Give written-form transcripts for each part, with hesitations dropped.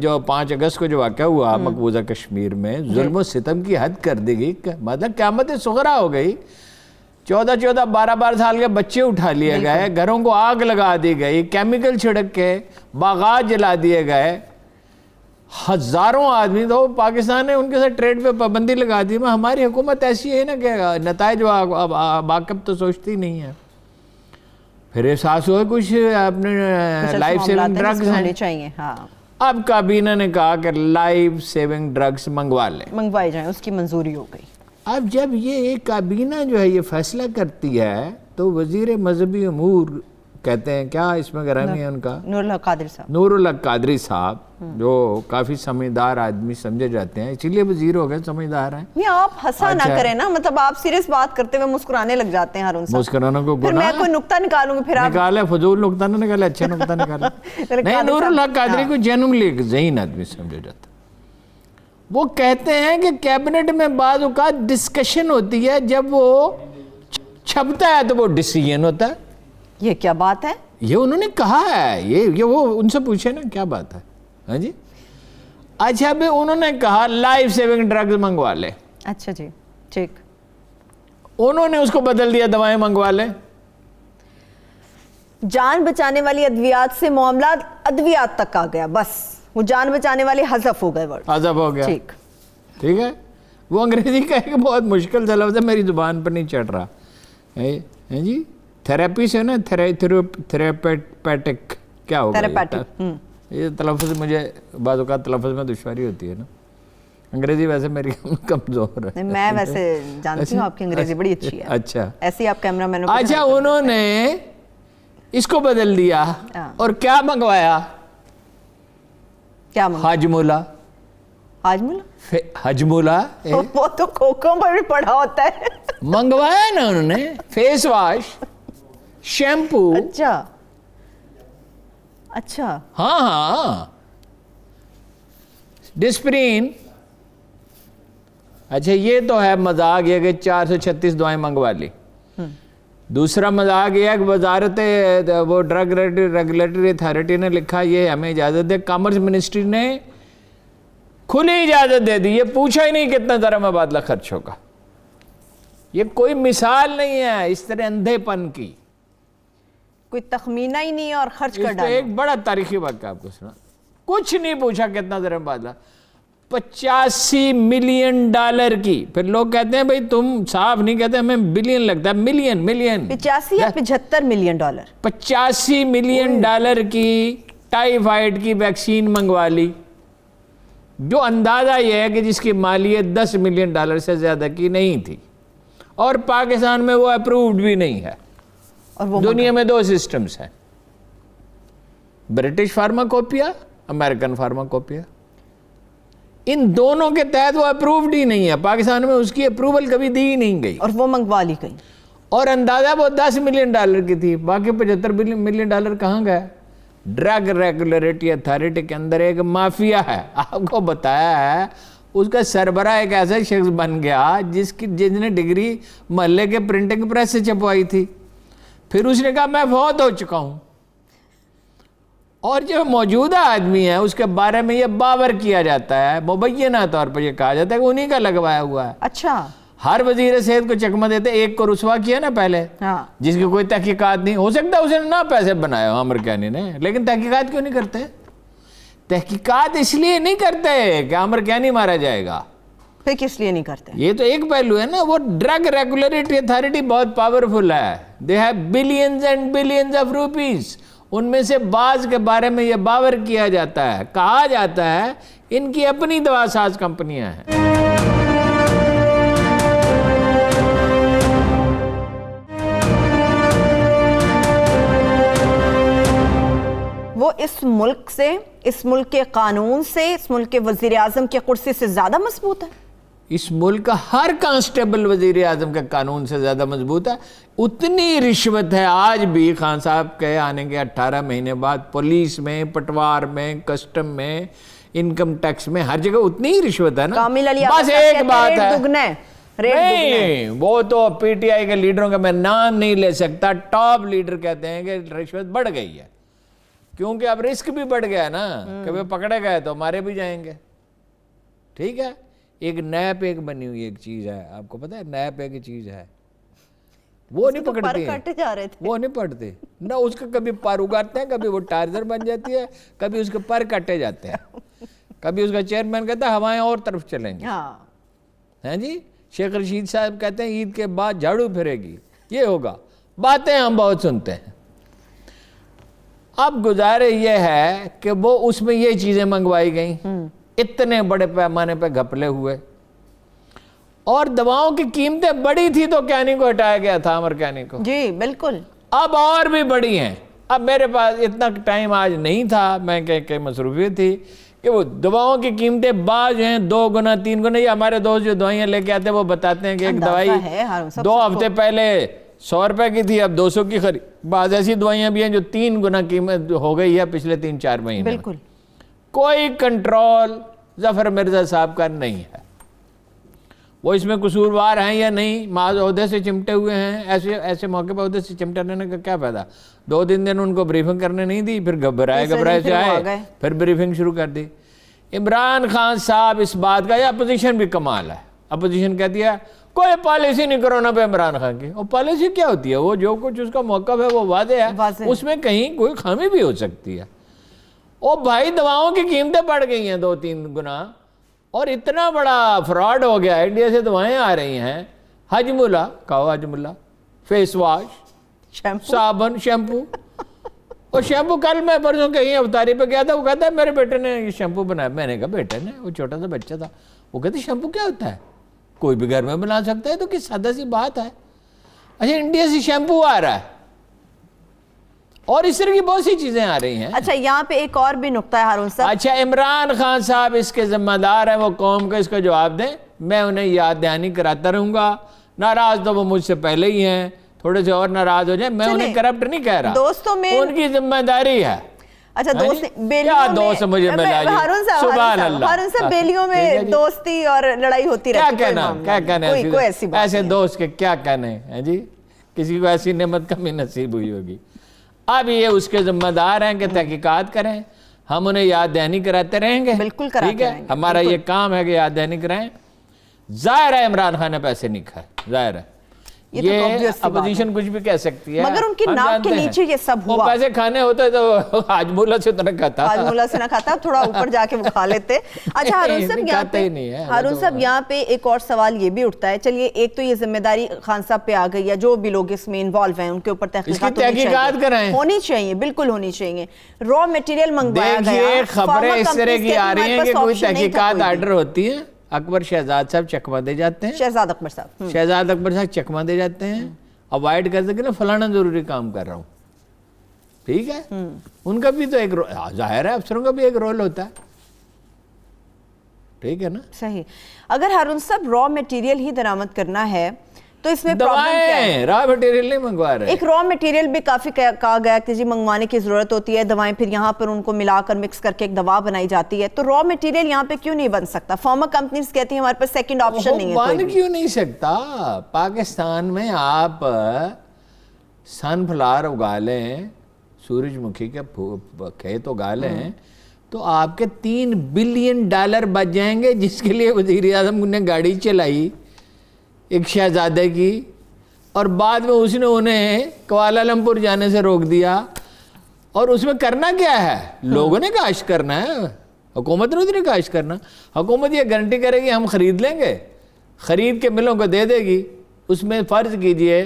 جو 5 اگست کو جو واقعہ ہوا مقبوضہ کشمیر میں ظلم و ستم کی حد کر دی گئی, مطلب قیامت صغریٰ ہو گئی. 14 12 سال کے بچے اٹھا لیے گئے, گھروں کو آگ لگا دی گئی, کیمیکل چھڑک کے باغات جلا دیے گئے, ہزاروں آدمی. تو پاکستان نے ان کے ساتھ ٹریڈ پہ پابندی لگا دی. ہماری حکومت ایسی ہے نا کہ نتائج باقب تو سوچتی نہیں ہے. پھر احساس ہوا کچھ اپنے لائف سیونگ ڈرگز ہونے چاہیے. ہاں, اب کابینہ نے کہا کہ لائف سیونگ ڈرگز منگوائے جائیں, اس کی منظوری ہو گئی. اب جب یہ ایک کابینہ جو ہے یہ فیصلہ کرتی ہے تو وزیر مذہبی امور کہتے ہیں, کیا اس میں گرامی ہے ان کا, نور الحق قادری صاحب, نور الحق قادری صاحب, جو کافی سمجھدار آدمی سمجھے جاتے ہیں, اسی لیے وزیر ہو گئے, سمجھدار ہیں. نہیں آپ ہنسا نہ کریں نا, مطلب آپ سیریس بات کرتے ہوئے مسکرانے لگ جاتے ہیں ہارون صاحب. مسکرانا کو پھر میں کوئی نکتہ نکالوں گی, پھر آپ نکالے, فضول نکتہ نہ نکالے, اچھا نکتہ نکالے. نہیں, نور الحق قادری کو جنرلی ایک ذہین آدمی سمجھا جاتا. وہ کہتے ہیں کہ کیبنٹ میں بعض اوقات ڈسکشن ہوتی ہے, جب وہ چھپتا ہے تو وہ ڈیسیژن ہوتا ہے. یہ کیا بات ہے؟ یہ انہوں نے کہا ہے, یہ وہ ان سے پوچھے نا کیا بات ہے. ہاں جی, اچھا بھی انہوں نے کہا لائف سیونگ ڈرگز منگوا لے. اچھا جی, ٹھیک. انہوں نے اس کو بدل دیا دوائیں منگوا لے. جان بچانے والی ادویات سے معاملات ادویات تک آ گیا, بس وہ جان بچانے والے حذف ہو گئے, ورڈ حذف ہو گیا. ٹھیک ہے, وہ انگریزی کا ایک بہت مشکل سا لفظ ہے, میری زبان پر نہیں چڑھ رہا. ہیں جی, تھراپی سے نا, تھراپیٹک کیا ہوگا یہ تلفظ, مجھے بعض اوقات تلفظ میں دشواری ہوتی ہے نا. انگریزی ویسے میری کمزور ہے. میں ویسے جانتی ہوں آپ کی انگریزی بڑی اچھی ہے. اچھا, ایسے آپ کیمرہ مینوں. اچھا, انہوں نے اس کو بدل دیا اور کیا منگوایا, کیا ہاجمولا. ہاجمولا وہ تو کوکوں پر بھی پڑا ہوتا ہے. منگوایا نا انہوں نے, فیس واش, شیمپو. اچھا, ہاں, ڈسپرین. اچھا, یہ تو ہے مذاق یہ کہ 436 دعائیں منگوا لی. دوسرا مذاق یہ ہے کہ وزارت وہ ڈرگ ریگولیٹری اتھارٹی نے لکھا یہ ہمیں اجازت دے. کامرس منسٹری نے کھلی اجازت دے دی, یہ پوچھا ہی نہیں کتنا ذرا مبادلہ خرچ ہوگا. یہ کوئی مثال نہیں ہے اس طرح اندھے پن کی, کوئی تخمینہ ہی نہیں ہے اور خرچ کر ڈالا. ایک بڑا تاریخی واقعہ آپ کو سنا, کچھ نہیں پوچھا کتنا ذرا مبادلہ, $85 ملین کی. پھر لوگ کہتے ہیں بھئی تم صاف نہیں کہتے, ہمیں بلین لگتا ہے, ملین. 85 یا $75 ملین. $85 ملین کی ٹائیفائڈ کی ویکسین منگوا لی, جو اندازہ یہ ہے کہ جس کی مالیت $10 ملین سے زیادہ کی نہیں تھی, اور پاکستان میں وہ اپرووڈ بھی نہیں ہے. دنیا میں 2 سسٹمز ہیں, برٹش فارماکوپیا, امریکن فارماکوپیا. ان دونوں کے تحت وہ اپرووڈ ہی نہیں ہے. پاکستان میں اس کی اپروول کبھی دی ہی نہیں گئی, اور وہ منگوا لی گئی, اور اندازہ وہ $10 ملین کی تھی. باقی $75 ملین کہاں گئے؟ ڈرگ ریگولیٹری اتھارٹی کے اندر ایک مافیا ہے, آپ کو بتایا ہے. اس کا سربراہ ایک ایسا شخص بن گیا جس نے ڈگری محلے کے پرنٹنگ پریس سے چھپوائی تھی. پھر اس نے کہا میں فوت ہو چکا ہوں, اور جو موجودہ آدمی ہے اس کے بارے میں یہ باور کیا جاتا ہے, مبینہ طور پر یہ کہا جاتا ہے کہ انہی کا لگوایا ہوا ہے. اچھا, ہر وزیر صحت کو چکمہ دیتے, ایک کو رسوا کیا نا پہلے, جس کی کوئی تحقیقات نہیں. ہو سکتا ہے اسے نہ پیسے بنایا عامر کیانی نے, لیکن تحقیقات کیوں نہیں کرتے؟ تحقیقات اس لیے نہیں کرتے کہ عامر کیانی مارا جائے گا. پھر کس لیے نہیں کرتے؟ یہ تو ایک پہلو ہے نا. وہ ڈرگ ریگولیٹری اتھارٹی بہت پاورفل ہے, they have billions and billions of rupees. ان میں سے بعض کے بارے میں یہ باور کیا جاتا ہے, کہا جاتا ہے ان کی اپنی دوا ساز کمپنیاں ہیں. وہ اس ملک سے, اس ملک کے قانون سے, اس ملک کے وزیر اعظم کے کرسی سے زیادہ مضبوط ہے. اس ملک کا ہر کانسٹیبل وزیر اعظم کے قانون سے زیادہ مضبوط ہے. اتنی رشوت ہے آج بھی خان صاحب کے آنے کے 18 مہینے بعد, پولیس میں, پٹوار میں, کسٹم میں, انکم ٹیکس میں, ہر جگہ اتنی ہی رشوت ہے نا. کامل علی بس ایک بات ہے, نہیں وہ تو پی ٹی آئی کے لیڈروں کا میں نام نہیں لے سکتا, ٹاپ لیڈر کہتے ہیں کہ رشوت بڑھ گئی ہے, کیونکہ اب رسک بھی بڑھ گیا نا، کبھی پکڑے گئے تو مارے بھی جائیں گے. ٹھیک ہے. ایک نیپ ایک بنی ہوئی ایک چیز ہے، آپ کو پتہ ہے نیپ ایک چیز ہے، وہ نہیں پکڑتی ہیں، وہ نہیں پڑتے نہ، اس کا کبھی پر اگاتے ہیں، کبھی وہ ٹارزر بن جاتی ہے، کبھی اس کے پر کٹے جاتے ہیں، کبھی اس کا چیئرمین کہتا ہے ہوائیں اور طرف چلیں گی. ہیں جی. شیخ رشید صاحب کہتے ہیں عید کے بعد جھاڑو پھرے گی، یہ ہوگا. باتیں ہم بہت سنتے ہیں. اب گزارے یہ ہے کہ وہ اس میں یہ چیزیں منگوائی گئیں، اتنے بڑے پیمانے پہ گھپلے ہوئے، اور دواؤں کی قیمتیں بڑی تھی تو کینی کو ہٹایا گیا تھا، عمر کینی کو. جی بالکل. اب اور بھی بڑی ہیں. اب میرے پاس اتنا ٹائم آج نہیں تھا، میں کہ مصروفیت تھی کہ وہ دواؤں کی قیمتیں بعض ہیں 2 گنا 3 گنا. یہ ہمارے دوست جو دوائیاں لے کے آتے ہیں وہ بتاتے ہیں کہ ایک دوائی 2 ہفتے پہلے 100 روپے کی تھی، اب 200 کی خرید. بعض ایسی دوائیاں بھی ہیں جو 3 گنا قیمت ہو گئی ہے پچھلے 3-4 مہینے. بالکل. کوئی کنٹرول ظفر مرزا صاحب کا نہیں ہے. وہ اس میں قصوروار ہیں یا نہیں، معاذ عہدے سے چمٹے ہوئے ہیں. ایسے موقع پہ عہدے سے چمٹے رہنے کا کیا فائدہ؟ 2-3 دن ان کو بریفنگ کرنے نہیں دی، پھر گھبرائے سے آئے، پھر بریفنگ شروع کر دی. عمران خان صاحب اس بات کا، یہ اپوزیشن بھی کمال ہے. اپوزیشن کہتی ہے کوئی پالیسی نہیں کرونا پہ عمران خان کی. اور پالیسی کیا ہوتی ہے؟ وہ جو کچھ اس کا موقف ہے وہ واضح ہے، اس میں کہیں کوئی خامی بھی ہو سکتی ہے. او بھائی دواؤں کی قیمتیں بڑھ گئی ہیں 2-3 گنا، اور اتنا بڑا فراڈ ہو گیا. انڈیا سے دوائیں آ رہی ہیں، حجملہ کہو، حجملہ فیس واش، صابن، شیمپو. اور شیمپو کل میں پرسوں کہیں افطاری پہ گیا تھا، وہ کہتا ہے میرے بیٹے نے یہ شیمپو بنایا. میں نے کہا بیٹے نے؟ وہ چھوٹا سا بچہ تھا. وہ کہتے شیمپو کیا ہوتا ہے؟ کوئی بھی گھر میں بنا سکتا ہے، تو کس سادہ سی بات ہے. اچھا انڈیا سے شیمپو آ رہا ہے، اور اس طرح کی بہت سی چیزیں آ رہی ہیں. اچھا یہاں پہ ایک اور بھی نقطہ ہے ہارون صاحب. اچھا عمران خان صاحب اس کے ذمہ دار ہیں، وہ قوم کو اس کا جواب دیں. میں انہیں یاد دہانی کراتا رہوں گا. ناراض تو وہ مجھ سے پہلے ہی ہیں، تھوڑے سے اور ناراض ہو جائیں. میں انہیں کرپٹ نہیں کہہ رہا، دوستوں میں ان کی ذمہ داری ہے. اچھا دوست کیا دوست مجھے ملا جی، سبحان اللہ. ہارون صاحب بیلیوں میں دوستی اور لڑائی ہوتی رہتی ہے. کیا کہنا ایسے دوست کے، کیا کہنے ہیں جی. کسی کو ایسی نعمت کمی نصیب ہوئی ہوگی. اب یہ اس کے ذمہ دار ہیں کہ تحقیقات کریں. ہم انہیں یاد دہانی کراتے رہیں گے. بالکل کراتے رہیں گے. ہمارا یہ کام ہے کہ یاد دہانی کرائیں. ظاہر ہے عمران خان نے پیسے نہیں کھائے، ظاہر ہے. یہ اپوزیشن کچھ بھی کہہ سکتی ہے، مگر ان کی ناک کے نیچے یہ سب ہوا. وہ پیسے کھانے ہوتے تو حاجمولہ سے تو نہ کھاتا، حاجمولہ سے نہ کھاتا، تھوڑا اوپر جا کے وہ کھا لیتے. اچھا ہارون صاحب یہاں پہ ایک اور سوال یہ بھی اٹھتا ہے. چلیے ایک تو یہ ذمہ داری خان صاحب پہ آ گئی ہے، جو بھی لوگ اس میں انوالو ہیں ان کے اوپر تحقیقات ہونی چاہیے، بالکل ہونی چاہیے. را میٹیریل منگوایا گیا، خبریں اس طرح کی آ رہی ہیں کہ کوئی تحقیقات آرڈر ہوتی ہیں. اکبر شہزاد صاحب چکمہ دے جاتے ہیں، شہزاد اکبر صاحب چکمہ دے جاتے ہیں، اوائڈ کر سکے نا فلانا ضروری کام کر رہا ہوں. ٹھیک ہے، ان کا بھی تو ایک ظاہر ہے، افسروں کا بھی ایک رول ہوتا ہے. ٹھیک ہے نا. صحیح. اگر ہارون صاحب را میٹیریل ہی درآمد کرنا ہے تو اس میں پرابلم کیا ہے؟ را میٹیریل نہیں منگوا رہے. ایک را میٹیریل بھی کافی کہا گیا کہ جی منگوانے کی ضرورت ہوتی ہے. دوائیں پھر یہاں پر ان کو ملا کر مکس کر کے ایک دوا بنائی جاتی ہے. تو را میٹیریل یہاں پہ کیوں نہیں بن سکتا؟ فارما کمپنیز کہتی ہیں ہمارے پاس سیکنڈ آپشن نہیں ہے. بن کیوں نہیں سکتا؟ پاکستان میں آپ سن فلاور اگا لیں، سورج مکھی کے کھیت اگا لیں، تو آپ کے $3 بلین بچ جائیں گے، جس کے لیے وزیر اعظم نے گاڑی چلائی ایک شہزادے کی، اور بعد میں اس نے انہیں کوالالمپور جانے سے روک دیا. اور اس میں کرنا کیا ہے؟ لوگوں نے کاشت کرنا ہے، حکومت نے اتنی کاشت کرنا. حکومت یہ گارنٹی کرے گی ہم خرید لیں گے، خرید کے ملوں کو دے دے گی. اس میں فرض کیجئے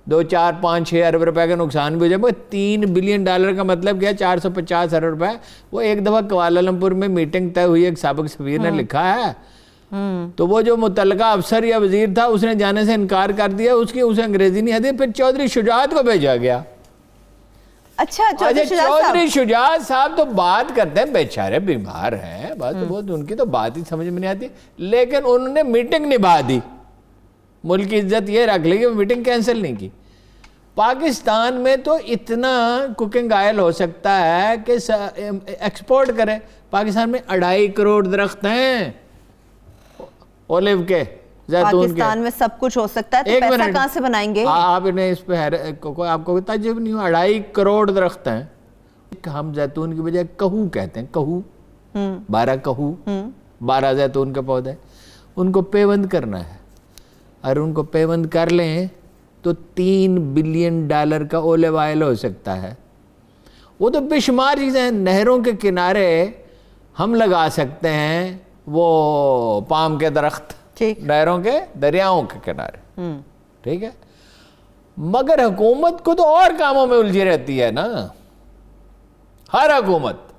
2, 4, 5, 6 ارب روپے کا نقصان بھی ہو جائے. $3 بلین کا مطلب کیا؟ 450 ارب روپے. وہ ایک دفعہ کوالالمپور میں میٹنگ طے ہوئی، ایک سابق سفیر نے لکھا ہے، تو وہ جو متعلقہ افسر یا وزیر تھا اس نے جانے سے انکار کر دیا، اسے انگریزی نہیں آتی. پھر چودھری شجاعت کو بھیجا گیا. اچھا چودھری شجاعت صاحب تو بات کرتے ہیں، بیچارے بیمار ہیں، بہت ان کی تو بات ہی سمجھ میں نہیں آتی، لیکن انہوں نے میٹنگ نبھا دی. ملک کی عزت یہ رکھ لی کہ میٹنگ کینسل نہیں کی. پاکستان میں تو اتنا کوکنگ آئل ہو سکتا ہے کہ ایکسپورٹ کرے. پاکستان میں 2.5 کروڑ درخت ہیں اولیو کے، زیتون کے. پاکستان میں سب کچھ ہو سکتا ہے، تو پیسہ کہاں سے بنائیں گے؟ آپ انہیں اس پہ آپ کو تعجب نہیں ہو، 2.5 کروڑ درخت ہیں. ہم زیتون کی بجائے کہو کہتے ہیں, کہو 12 کہو 12 زیتون کے پودے, ان کو پیوند کرنا ہے. اور ان کو پیوند کر لیں تو $3 بلین کا اولیو آئل ہو سکتا ہے. وہ تو بے شمار چیزیں ہیں. نہروں کے کنارے ہم لگا سکتے ہیں وہ پام کے درخت, نہروں کے دریاؤں کے کنارے, ٹھیک ہے. مگر حکومت کو تو اور کاموں میں الجھی رہتی ہے نا, ہر حکومت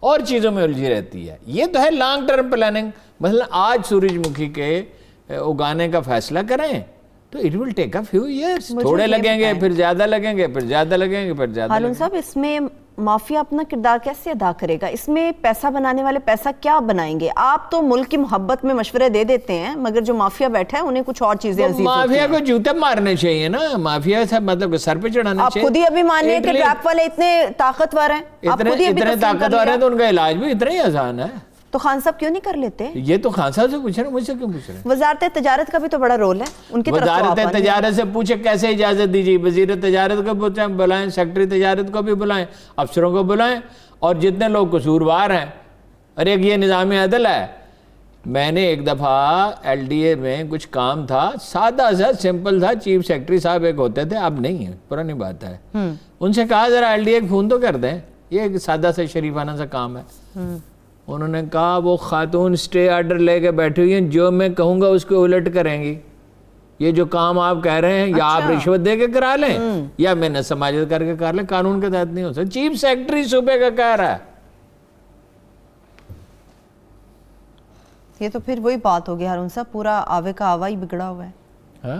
اور چیزوں میں الجھی رہتی ہے. یہ تو ہے لانگ ٹرم پلاننگ. مثلا آج سورج مکھی کے اگانے کا فیصلہ کریں تو it will take a few years. تھوڑے لگیں گے, پھر زیادہ لگیں گے, پھر زیادہ لگیں گے, پھر زیادہ. ہارون صاحب, اس میں مافیا اپنا کردار کیسے ادا کرے گا؟ اس میں پیسہ بنانے والے پیسہ کیا بنائیں گے؟ آپ تو ملک کی محبت میں مشورے دے دیتے ہیں, مگر جو مافیا بیٹھا ہے انہیں کچھ اور چیزیں عزیز ہوتی ہیں. مافیا کو جوتے مارنے چاہیے نا, مافیا سے مطلب سر پہ چڑھانا چاہیے. آپ خود ہی ابھی مانیے کہ ٹریپ والے اتنے طاقتور ہیں, اتنے طاقتور ہیں تو ان کا علاج بھی اتنا ہی آسان ہے. تو خان صاحب کیوں نہیں کر لیتے؟ یہ تو خان صاحب سے پوچھ رہے ہیں, مجھ سے کیوں پوچھ رہے ہیں؟ وزارت تجارت کا بھی تو بڑا رول ہے, ان کی طرف وزارت تجارت سے پوچھے کیسے اجازت دیجیے. وزیر تجارت کو بلائیں, سیکٹری تجارت کو بھی بلائیں, افسروں کو بلائیں, اور جتنے لوگ قصوروار ہیں. اور ایک یہ نظام عدل ہے. میں نے ایک دفعہ ایل ڈی اے میں کچھ کام تھا, سادہ سا سمپل تھا. چیف سیکٹری صاحب ایک ہوتے تھے, اب نہیں ہے, پرانی بات ہے. ان سے کہا ذرا ایل ڈی اے فون تو کر دیں, یہ ایک سادہ سا شریفانہ سا کام ہے. انہوں نے کہا وہ خاتون سٹے آرڈر لے کے بیٹھی ہوئی ہیں, جو میں کہوں گا اس کو الٹ کریں گی. یہ جو کام آپ کہہ رہے ہیں یا آپ رشوت دے کے کرا لیں یا محنت سماجت کر کے کر لیں, قانون کے تحت نہیں ہو سکتا. چیف سیکٹری صوبے کا کہہ رہا ہے. یہ تو پھر وہی بات ہوگی ہارون صاحب, پورا آوے کا آوا ہی بگڑا ہوا ہے.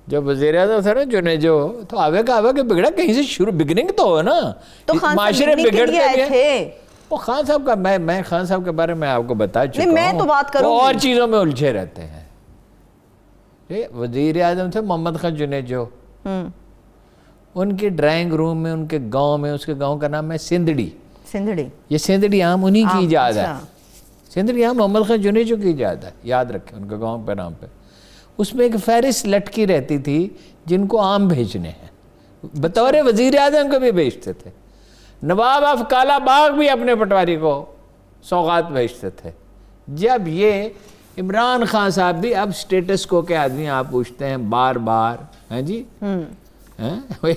جو وزیر اعظم تھا نا جنیجو, تو آوے کا آوا کے بگڑا کہیں سے شروع, بگننگ تو ہو نا. تو خان معاشرے بگڑتے تھے وہ خان صاحب کا, میں خان صاحب کے بارے میں آپ کو بتا چکا ہوں. میں تو بات کروں, وہ اور چیزوں میں الجھے رہتے ہیں. وزیر اعظم تھے محمد خان جنیجو, ان کے ڈرائنگ روم میں, ان کے گاؤں میں, اس کے گاؤں کا نام ہے سندھڑی. یہ سندھڑی آم انہی کی ایجاد ہے. سندھڑی آم محمد خان جنیجو کی ایجاد ہے, یاد رکھیں ان کے گاؤں پہ نام پہ. اس میں ایک فہرست لٹکی رہتی تھی جن کو آم بھیجنے ہیں, بطور وزیر اعظم کو بھی بھیجتے تھے. نواب آف کالا باغ بھی اپنے پٹواری کو سوغات بھیجتے تھے. جب یہ عمران خان صاحب بھی اب سٹیٹس کو کے آدمی آپ پوچھتے ہیں بار بار, ہیں جی.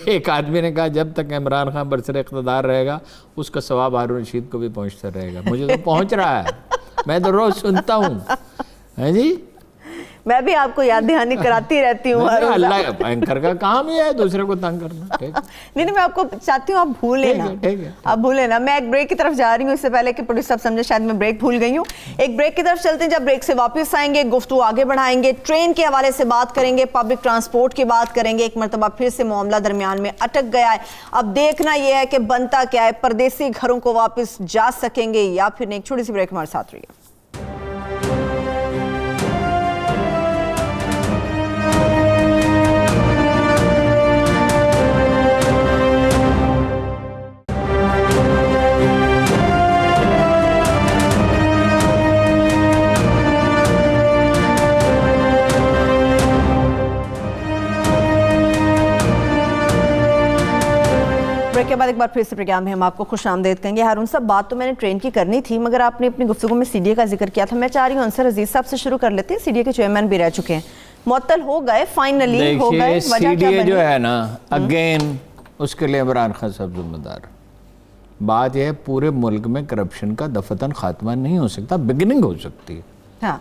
ایک آدمی نے کہا جب تک عمران خان برسر اقتدار رہے گا اس کا ثواب ہارون رشید کو بھی پہنچتا رہے گا. مجھے تو پہنچ رہا ہے, میں تو روز سنتا ہوں, ہیں جی. میں بھی آپ کو یاد دہانی کراتی رہتی ہوں. اللہ اینکر کا کام ہی ہے دوسرے کو تنگ کرنا. نہیں میں آپ کو چاہتی ہوں آپ بھولیں نا, آپ بھولیں نا. میں ایک بریک کی طرف جا رہی ہوں, اس سے پہلے کہ پروڈیوسر صاحب سمجھے شاید میں بریک بھول گئی ہوں. ایک بریک کی طرف چلتے ہیں, جب بریک سے واپس آئیں گے گفتگو آگے بڑھائیں گے, ٹرین کے حوالے سے بات کریں گے, پبلک ٹرانسپورٹ کی بات کریں گے. ایک مرتبہ پھر سے معاملہ درمیان میں اٹک گیا ہے, اب دیکھنا یہ ہے کہ بنتا کیا ہے, پردیسی گھروں کو واپس جا سکیں گے یا پھر نہیں. ایک چھوٹی سی بریک ہمارے ساتھ رہیے. بریک کے بعد ایک بار پھر سے پروگرام میں ہم آپ کو خوش آمدید کہیں گے. ہارون صاحب بات تو میں نے ٹرین کی کرنی تھی, مگر آپ نے اپنی گفتگو میں سی ڈی اے کا ذکر کیا تھا. میں چاہ رہی ہوں انصر عزیز صاحب سے شروع کر لیتے ہیں. سی ڈی اے کے چیئرمین بھی رہ چکے ہیں, معطل ہو گئے, فائنلی ہو گئے. سی ڈی اے جو ہے نا, اگین اس کے لیے عمران خان صاحب ذمہ دار. بات یہ ہے پورے ملک میں کرپشن کا دفتن خاتمہ نہیں ہو سکتا, بگننگ ہو سکتی ہے. ہاں,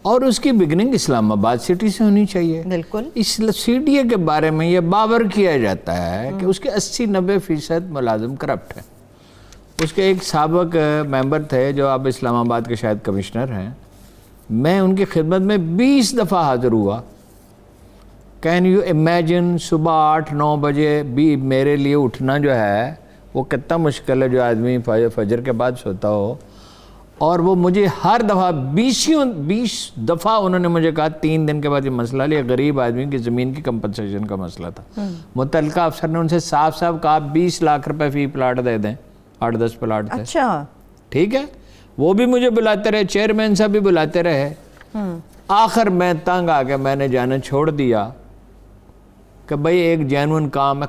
اور اس کی بگننگ اسلام آباد سٹی سے ہونی چاہیے. بالکل. اس سی ڈی اے کے بارے میں یہ باور کیا جاتا ہے کہ اس کے 80-90% ملازم کرپٹ ہیں. اس کے ایک سابق ممبر تھے جو اب اسلام آباد کے شاید کمشنر ہیں, میں ان کی خدمت میں 20 دفعہ حاضر ہوا. کین یو امیجن صبح 8-9 بجے بھی میرے لیے اٹھنا جو ہے وہ کتنا مشکل ہے, جو آدمی فجر کے بعد سوتا ہو. اور وہ مجھے ہر دفعہ 20 دفعہ انہوں نے مجھے کہا 3 دن کے بعد یہ مسئلہ لیا. غریب آدمی کی زمین کی کمپنسیشن کا مسئلہ تھا. متعلقہ افسر نے ان سے صاف کہا 20 لاکھ روپے فی پلاٹ دے دیں. 8-10 پلاٹ تھے. اچھا ٹھیک ہے, وہ بھی مجھے بلاتے رہے, چیئرمین صاحب بھی بلاتے رہے. آخر میں تنگ آ کے میں نے جانا چھوڑ دیا کہ بھائی ایک جینون کام ہے,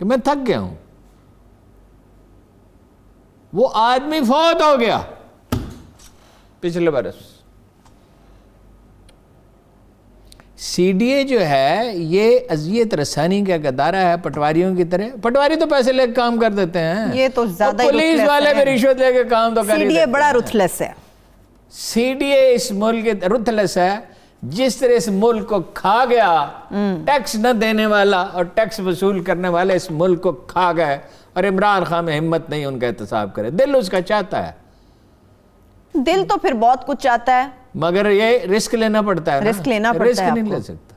کہ میں تھک گیا ہوں. وہ آدمی فوت ہو گیا پچھلے برس. سی ڈی اے جو ہے یہ اذیت رسانی کا ادارہ ہے پٹواریوں کی طرح. پٹواری تو پیسے لے کے کام کر دیتے ہیں, یہ تو زیادہ پولیس والے بھی رشوت لے کے کام تو کر ہی سی ڈی اے دیتے بڑا ہیں. رuthless ہے. سی ڈی اے اس ملک رuthless ہے. جس طرح اس ملک کو کھا گیا, ٹیکس نہ دینے والا اور ٹیکس وصول کرنے والے اس ملک کو کھا گئے, اور عمران خان میں ہمت نہیں ان کا احتساب کرے. دل اس کا چاہتا ہے, دل تو پھر بہت کچھ چاہتا ہے, مگر یہ رسک لینا پڑتا ہے. رسک لینا پڑتا ہے, رسک نہیں لے سکتا.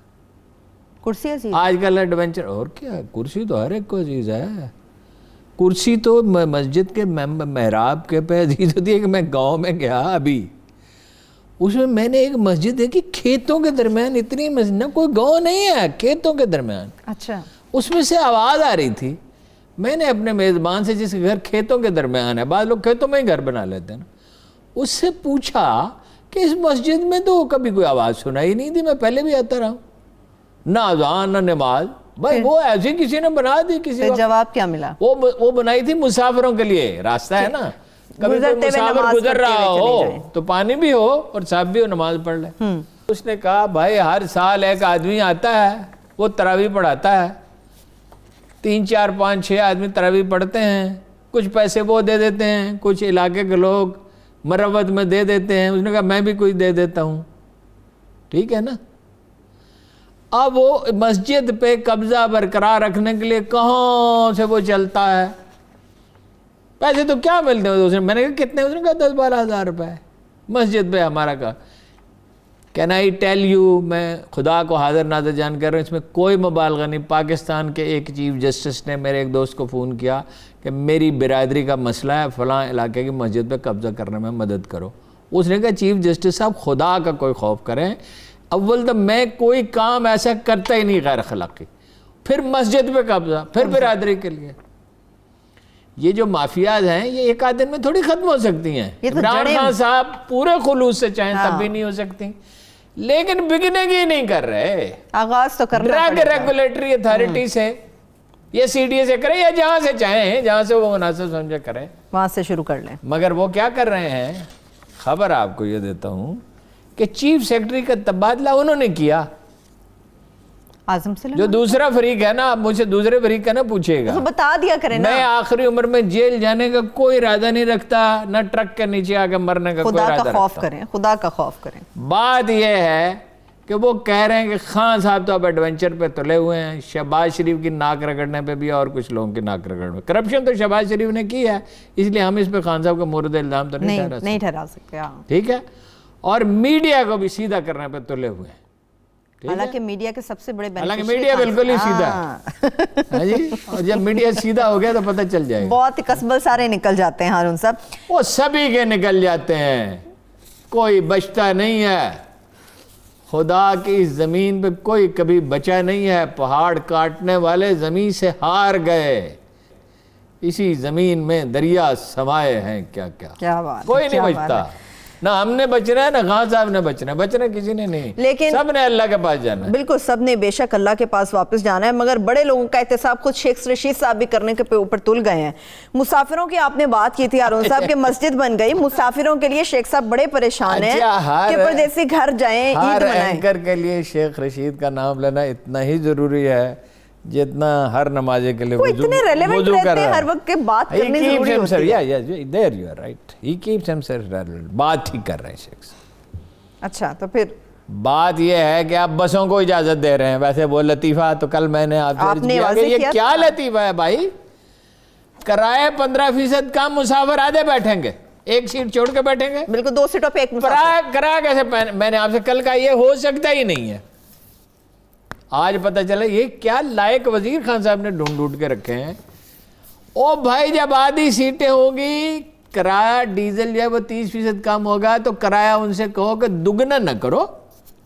کرسی عزیز آج کل ایڈونچر اور کیا, کرسی تو ہر ایک کو عزیز ہے. کرسی تو مسجد کے محراب کے پہ عزیز ہوتی ہے. کہ میں گاؤں میں گیا ابھی, اس میں نے ایک مسجد دیکھی کھیتوں کے درمیان. اتنی مسجد نہ کوئی گاؤں نہیں ہے, کھیتوں کے درمیان. اچھا, اس میں سے آواز آ رہی تھی. میں نے اپنے میزبان سے, جس کے گھر کھیتوں کے درمیان ہے, بعض لوگ کھیتوں میں ہی گھر بنا لیتے ہیں نا, اس سے پوچھا کہ اس مسجد میں تو کبھی کوئی آواز سنائی نہیں تھی, میں پہلے بھی آتا رہا ہوں, نہ اذان نہ نماز. بھائی وہ ایسی کسی نے بنا دی, کسی وقت جواب کیا ملا؟ وہ بنائی تھی مسافروں کے لیے. راستہ ہے نا, کبھی کوئی مسافر گزر رہا ہو تو پانی بھی ہو اور صاحب بھی ہو, نماز پڑھ لے. اس نے کہا بھائی ہر سال ایک آدمی آتا ہے, وہ تراویح پڑھاتا ہے, 3 4 5 6 آدمی تراویح پڑھتے ہیں, کچھ پیسے وہ دے دیتے ہیں, کچھ علاقے کے لوگ مروت میں دے دیتے ہیں. اس نے کہا میں بھی کچھ دے دیتا ہوں. ٹھیک ہے نا. اب وہ مسجد پہ قبضہ برقرار رکھنے کے لیے کہاں سے وہ چلتا ہے. پیسے تو کیا ملتے ہیں. اس نے, میں نے کہا کتنے, اس نے کہا 10 12 ہزار روپے مسجد پہ ہمارا. کہا کین آئی ٹیل یو, میں خدا کو حاضر ناظر جان کر رہا ہوں, اس میں کوئی مبالغہ نہیں. پاکستان کے ایک چیف جسٹس نے میرے ایک دوست کو فون کیا کہ میری برادری کا مسئلہ ہے, فلاں علاقے کی مسجد پہ قبضہ کرنے میں مدد کرو. اس نے کہا چیف جسٹس صاحب خدا کا کوئی خوف کریں, اول تو میں کوئی کام ایسا کرتا ہی نہیں غیر اخلاقی, پھر مسجد پہ قبضہ, پھر برادری کے لیے. یہ جو مافیاز ہیں یہ ایک آدھ دن میں تھوڑی ختم ہو سکتی ہیں. عمران خان صاحب پورے خلوص سے چاہیں تب بھی نہیں ہو سکتی, لیکن بگنے کی نہیں کر رہے. آغاز تو کرنا ڈرگ ریگولیٹری اتھارٹی سے یا سی ڈی اے سے کریں, یا جہاں سے چاہیں, جہاں سے وہ مناسب سمجھے کریں, وہاں سے شروع کر لیں. مگر وہ کیا کر رہے ہیں, خبر آپ کو یہ دیتا ہوں کہ چیف سیکرٹری کا تبادلہ انہوں نے کیا. اعظم سے جو دوسرا فریق ہے نا, آپ مجھ سے دوسرے فریق کا نہ پوچھے گا, بتا دیا کریں نا. میں آخری عمر میں جیل جانے کا کوئی ارادہ نہیں رکھتا, نہ ٹرک کے نیچے آ کے مرنے کا کوئی ارادہ رکھتا. خدا کا خوف کریں, خدا کا خوف کریں. بات یہ ہے کہ وہ کہہ رہے ہیں کہ خان صاحب تو اب ایڈونچر پہ تلے ہوئے ہیں. شہباز شریف کی ناک رگڑنے پہ بھی اور کچھ لوگوں کی ناک رگڑنے. کرپشن تو شہباز شریف نے کی ہے, اس لیے ہم اس پہ خان صاحب کا مورد الزام تو نہیں ٹھہرا سکتے. ٹھیک ہے. اور میڈیا کو بھی سیدھا کرنے پہ تلے ہوئے ہیں. حالانکہ میڈیا کے سب سے بڑے حالانکہ میڈیا بالکل ہی سیدھا ہے جی, اور جب میڈیا سیدھا ہو گیا تو پتہ چل جائے گا. بہت قصبل سارے نکل جاتے ہیں ہارون صاحب. وہ سبھی کے نکل جاتے ہیں, کوئی بچتا نہیں ہے. خدا کی اس زمین پہ کوئی کبھی بچا نہیں ہے. پہاڑ کاٹنے والے زمین سے ہار گئے, اسی زمین میں دریا سمائے ہیں. کیا بات, کوئی نہیں بچتا. نہ ہم نے بچنا ہے, نہ خان صاحب نے بچنا ہے. بچنا کسی نے نہیں, لیکن سب نے اللہ کے پاس جانا ہے. بالکل سب نے بے شک اللہ کے پاس واپس جانا ہے, مگر بڑے لوگوں کا احتساب خود شیخ رشید صاحب بھی کرنے کے اوپر تل گئے ہیں. مسافروں کی آپ نے بات کی تھی ہارون صاحب کہ مسجد بن گئی, مسافروں کے لیے شیخ صاحب بڑے پریشان ہیں کہ پردیسی گھر جائیں, عید منائیں. ہر اینکر کے لیے شیخ رشید کا نام لینا اتنا ہی ضروری ہے جتنا ہر نمازے کے لیے اتنے ریلیونٹ رہتے ہیں, ہر وقت کے بات کرنے ضروری ہوتی ہے. بات ہی کر رہے ہیں شیخ. اچھا, تو پھر بات یہ ہے کہ آپ بسوں کو اجازت دے رہے ہیں. ویسے وہ لطیفہ تو کل میں نے آپ سے یہ کیا لطیفہ ہے بھائی, کرایہ 15% کم, مسافر آدھے بیٹھیں گے, ایک سیٹ چھوڑ کے بیٹھیں گے. بالکل 2 سیٹوں پہ ایک مسافر. کرایہ کیسے, میں نے آپ سے کل کہا یہ ہو سکتا ہی نہیں ہے. آج پتہ چلا یہ کیا لائق وزیر خان صاحب نے ڈھونڈ کے رکھے ہیں. او بھائی جب آدھی سیٹیں ہوگی, کرایہ ڈیزل جو ہے وہ 30% کم ہوگا, تو کرایہ ان سے کہو کہ دگنا نہ کرو,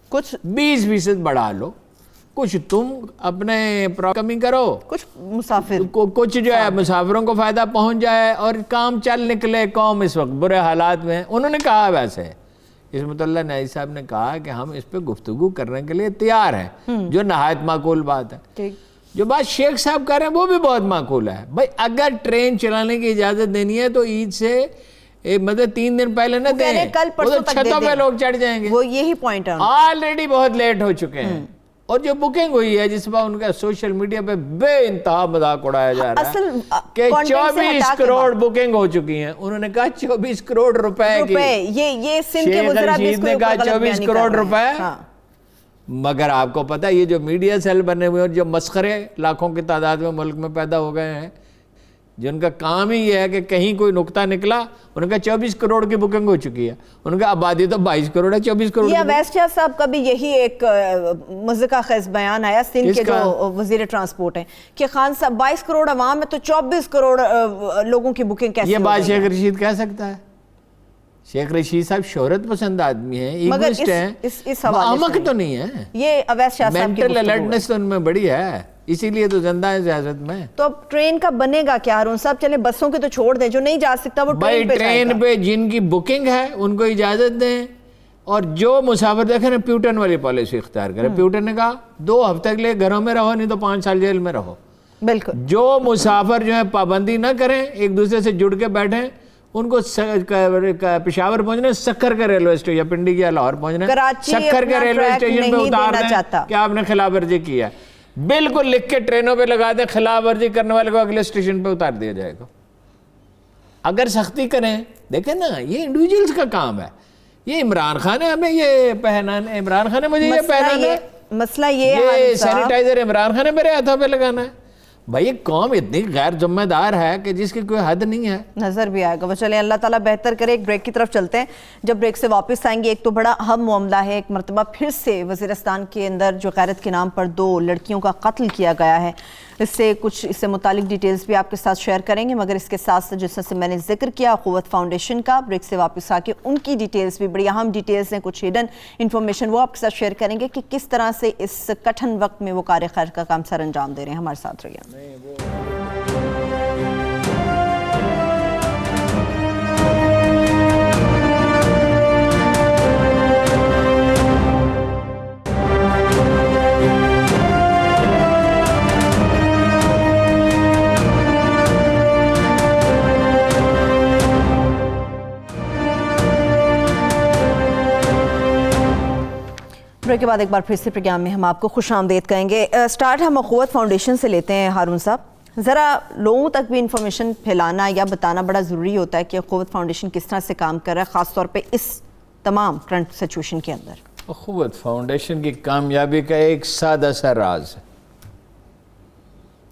کچھ 20% بڑھا لو, کچھ تم اپنے کمی کرو, کچھ مسافر کچھ جو ہے مسافروں کو فائدہ پہنچ جائے اور کام چل نکلے. قوم اس وقت برے حالات میں. انہوں نے کہا ویسے عصمت اللہ نئی صاحب نے کہا کہ ہم اس پہ گفتگو کرنے کے لیے تیار ہیں, جو نہایت معقول بات ہے. جو بات شیخ صاحب کر رہے ہیں وہ بھی بہت معقول ہے. بھائی اگر ٹرین چلانے کی اجازت دینی ہے تو عید سے مطلب 3 دن پہلے نہ دیں, وہ تو چھتوں پہ لوگ چڑھ جائیں گے. وہ یہی پوائنٹ ہے, آلریڈی بہت لیٹ ہو چکے ہیں. اور جو بکنگ ہوئی ہے جس پر ان کا سوشل میڈیا پہ بے انتہا مذاق اڑایا جا رہا ہے کہ 24 کروڑ بکنگ ہو چکی ہیں. انہوں نے کہا 24 کروڑ روپے کی, یہ سندھ کے شیخ رشید نے کہا 24 کروڑ روپے. مگر آپ کو پتا یہ جو میڈیا سیل بنے ہوئے اور جو مسخرے لاکھوں کی تعداد میں ملک میں پیدا ہو گئے ہیں, جن کا کام ہی یہ ہے کہ کہیں کوئی نقطہ نکلا, انہوں نے کہا 24 کروڑ کی بکنگ ہو چکی ہے. انہوں نے کہا آبادی تو 22 کروڑ ہے, 24 کروڑ. یہ اویس شاہ صاحب کا بھی یہی ایک مضحکہ خیز بیان آیا سندھ کے جو وزیر ٹرانسپورٹ ہیں کہ خان صاحب 22 کروڑ عوام ہے تو 24 کروڑ لوگوں کی بکنگ کیسے؟ یہ بات شیخ رشید کہہ سکتا ہے؟ شیخ رشید صاحب شہرت پسند آدمی ہیں, ایگوسٹ ہیں, احمق تو نہیں ہے. یہ اویس شاہ صاحب کی مینٹل الرٹنس تو ان میں بڑی ہے, اسی لیے تو زندہ ہے سیاست میں. تو اب ٹرین کا بنے گا کیا ہارون صاحب؟ چلے بسوں کے تو چھوڑ دیں, جو نہیں جا سکتا وہ ٹرین پہ جائے گا. ٹرین پہ جن کی بکنگ ہے ان کو اجازت دیں, اور جو مسافر دیکھیں نا پیوٹن والی پالیسی اختیار کریں. پیوٹن نے کہا 2 ہفتے کے لیے گھروں میں رہو, نہیں تو 5 سال جیل میں رہو. بالکل. جو مسافر جو ہے پابندی نہ کریں, ایک دوسرے سے جڑ کے بیٹھیں, ان کو پشاور پہنچنا, سکر کا ریلوے اسٹیشن یا پنڈی یا لاہور پہنچنا, سکر کے ریلوے اسٹیشن پہ اتار دیں کہ آپ نے خلاف ورزی کیا. بالکل لکھ کے ٹرینوں پہ لگا دیں, خلاف ورزی کرنے والے کو اگلے اسٹیشن پہ اتار دیا جائے گا. اگر سختی کریں, دیکھیں نا یہ انڈیویجولز کا کام ہے. یہ عمران خان ہے ہمیں یہ پہنانا, عمران خان ہے مجھے یہ پہنانا, مسئلہ یہ سینیٹائزر عمران خان ہے میرے ہاتھوں پہ لگانا ہے. بھائی یہ قوم اتنی غیر ذمہ دار ہے کہ جس کی کوئی حد نہیں ہے. نظر بھی آئے گا. وہ چلیں اللہ تعالیٰ بہتر کرے. ایک بریک کی طرف چلتے ہیں. جب بریک سے واپس آئیں گے, ایک تو بڑا اہم معاملہ ہے, ایک مرتبہ پھر سے وزیرستان کے اندر جو غیرت کے نام پر 2 لڑکیوں کا قتل کیا گیا ہے, اس سے متعلق ڈیٹیلز بھی آپ کے ساتھ شیئر کریں گے. مگر اس کے ساتھ جس طرح سے میں نے ذکر کیا قوت فاؤنڈیشن کا, بریک سے واپس آ کے ان کی ڈیٹیلز بھی بڑی اہم ڈیٹیلز ہیں, کچھ ہڈن انفارمیشن وہ آپ کے ساتھ شیئر کریں گے کہ کس طرح سے اس کٹھن وقت میں وہ کار خیر کا کام سر انجام دے رہے ہیں. ہمارے ساتھ رہیے. بریک کے بعد ایک بار پھر سے پروگرام میں ہم آپ کو خوش آمدید کہیں گے. سٹارٹ ہم قوت فاؤنڈیشن سے لیتے ہیں. ہارون صاحب, ذرا لوگوں تک بھی انفارمیشن پھیلانا یا بتانا بڑا ضروری ہوتا ہے کہ قوت فاؤنڈیشن کس طرح سے کام کر رہا ہے, خاص طور پہ اس تمام کرنٹ سچویشن کے اندر. قوت فاؤنڈیشن کی کامیابی کا ایک سادہ سا راز ہے.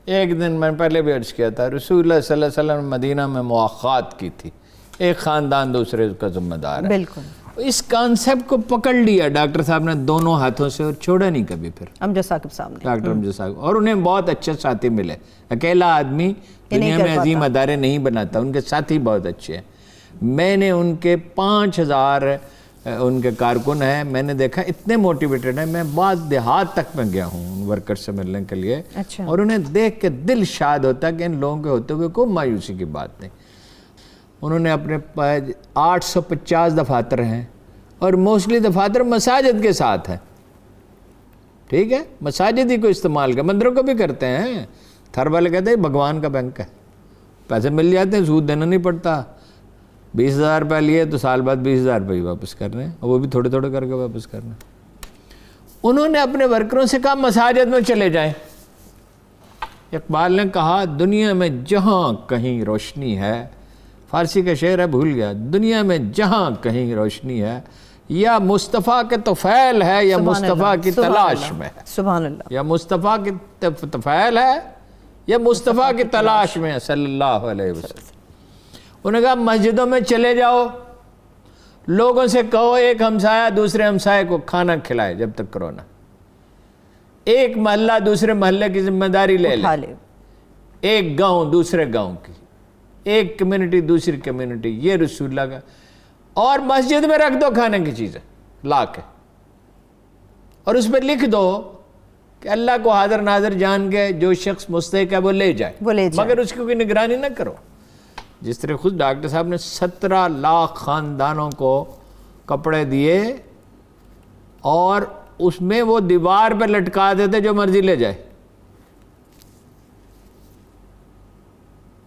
ایک دن میں پہلے بھی عرض کیا تھا, رسول اللہ صلی اللہ علیہ وسلم مدینہ میں مواخات کی تھی, ایک خاندان دوسرے کا ذمہ دار ہے. بالکل. اس کانسیپٹ کو پکڑ لیا ڈاکٹر صاحب نے دونوں ہاتھوں سے, اور چھوڑا نہیں کبھی. پھر امجد ثاقب صاحب نے, ڈاکٹر امجد صاحب, اور انہیں بہت اچھے ساتھی ملے. اکیلا آدمی دنیا میں عظیم ادارے نہیں بناتا, ان کے ساتھی بہت اچھے ہیں. میں نے ان کے 5000 ان کے کارکن ہیں, میں نے دیکھا اتنے موٹیویٹڈ ہیں. میں بعض دیہات تک میں گیا ہوں ان ورکر سے ملنے کے لیے, اور انہیں دیکھ کے دل شاد ہوتا ہے کہ ان لوگوں کے ہوتے ہوئے کوئی مایوسی کی بات نہیں. انہوں نے اپنے 850 دفاتر ہیں, اور موسٹلی دفاتر مساجد کے ساتھ ہیں. ٹھیک ہے, مساجد ہی کو استعمال کر, مندروں کو بھی کرتے ہیں. تھر والے کہتے ہیں بھگوان کا بینک ہے, پیسے مل جاتے ہیں, سود دینا نہیں پڑتا. 20,000 روپے لیے تو سال بعد 20,000 روپے واپس کر رہے ہیں, اور وہ بھی تھوڑے تھوڑے کر کے واپس کر رہے ہیں. انہوں نے اپنے ورکروں سے کہا مساجد میں چلے جائیں. اقبال نے کہا دنیا میں جہاں کہیں روشنی ہے, فارسی کا شعر ہے بھول گیا, دنیا میں جہاں کہیں روشنی ہے, یا مصطفیٰ کے طفیل ہے یا مصطفیٰ کی تلاش میں ہے. سبحان اللہ. یا مصطفیٰ کی طفیل ہے یا مصطفیٰ کی تلاش میں ہے صلی اللہ علیہ وسلم. انہوں نے کہا مسجدوں میں چلے جاؤ, لوگوں سے کہو ایک ہمسایہ دوسرے ہمسایہ کو کھانا کھلائے جب تک کرونا. ایک محلہ دوسرے محلے کی ذمہ داری لے لے, ایک گاؤں دوسرے گاؤں کی, ایک کمیونٹی دوسری کمیونٹی. یہ رسول اللہ کا. اور مسجد میں رکھ دو کھانے کی چیزیں لا کے, اور اس پہ لکھ دو کہ اللہ کو حاضر ناظر جان کے جو شخص مستحق ہے وہ لے جائے, مگر اس کی کوئی نگرانی نہ کرو. جس طرح خود ڈاکٹر صاحب نے 17 لاکھ خاندانوں کو کپڑے دیے, اور اس میں وہ دیوار پہ لٹکا دیتے جو مرضی لے جائے.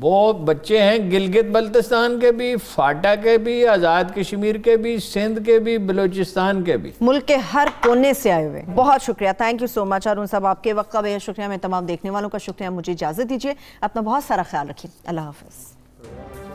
وہ بچے ہیں گلگت بلتستان کے بھی، فاٹا کے بھی، آزاد کشمیر کے بھی، سندھ کے بھی، بلوچستان کے بھی، ملک کے ہر کونے سے آئے ہوئے. بہت شکریہ، تھینک یو سو مچ ہارون صاحب، آپ کے وقت کا بے شکریہ. میں تمام دیکھنے والوں کا شکریہ. مجھے اجازت دیجیے، اپنا بہت سارا خیال رکھیے. اللہ حافظ.